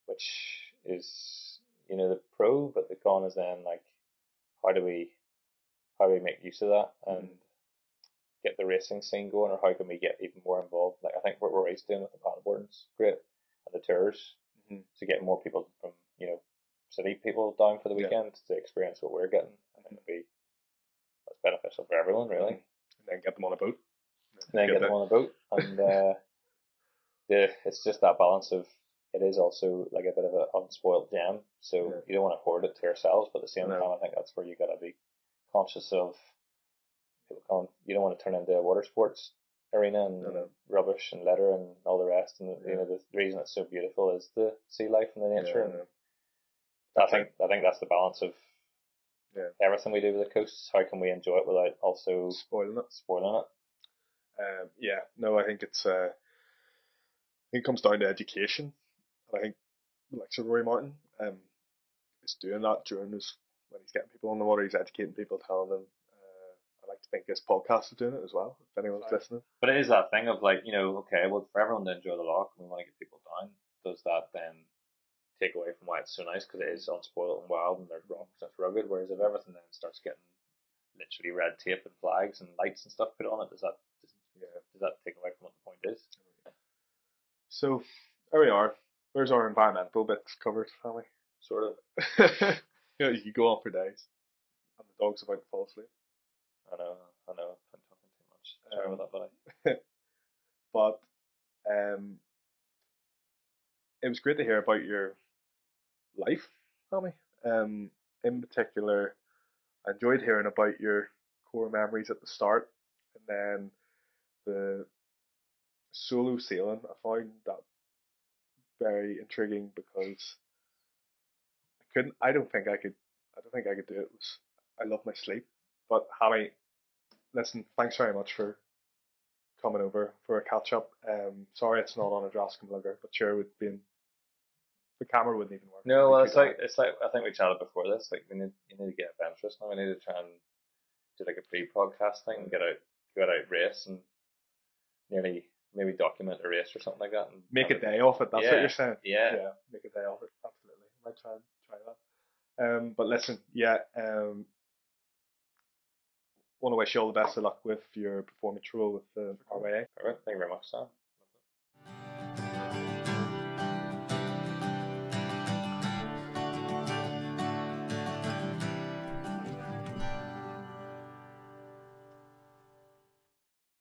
Which is, you know, the pro, but the con is then like, how do we make use of that and get the racing scene going, or how can we get even more involved? Like I think what we're always doing with the paddleboarding's great, and the tours to get more people from, you know, city people down for the weekend to experience what we're getting. I think that's beneficial for everyone really. And then get them on a boat. And it's just that balance of, it is also like a bit of an unspoiled gem, so you don't want to hoard it to yourselves, but at the same time I think that's where you got to be conscious of people coming. You don't want to turn into a water sports arena and rubbish and litter and all the rest, and you know, the reason it's so beautiful is the sea life and the nature, and I think that's the balance of everything we do with the coast. How can we enjoy it without also spoiling it? No, I think it comes down to education. I think like Sir Rory Martin is doing that during his when he's getting people on the water, he's educating people, telling them. I like to think this podcast is doing it as well. If anyone's listening, But it is that thing of like, okay, well, for everyone to enjoy the loch, we want to get people down. Does that then take away from why it's so nice? Because it is unspoiled and wild, and there's rocks, and it's rugged. Whereas if everything then starts getting literally red tape and flags and lights and stuff put on it, does that take away from what the point is? So there we are. There's our environmental bits covered, Hammy. Sort of. You go on for days, and the dog's about to fall asleep. I know. I'm talking too much. Sorry about that, buddy. But it was great to hear about your life, Hammy. In particular, I enjoyed hearing about your core memories at the start, and then the solo sailing. I found that very intriguing because I don't think I could do it. I love my sleep. But Hammy, listen, thanks very much for coming over for a catch up. Sorry it's not on a Drascombe lugger, but sure would be. The camera wouldn't even work. No, well, it's like I think we chatted before this. Like you need to get adventurous now. We need to try and do like a pre-podcast thing and go out race and nearly maybe document a race or something like that. And make a day off it. That's what you're saying. Yeah. Make a day off it. Absolutely. I might try that. But listen, want to wish you all the best of luck with your performance role with the RYA. All right, thank you very much, Sam.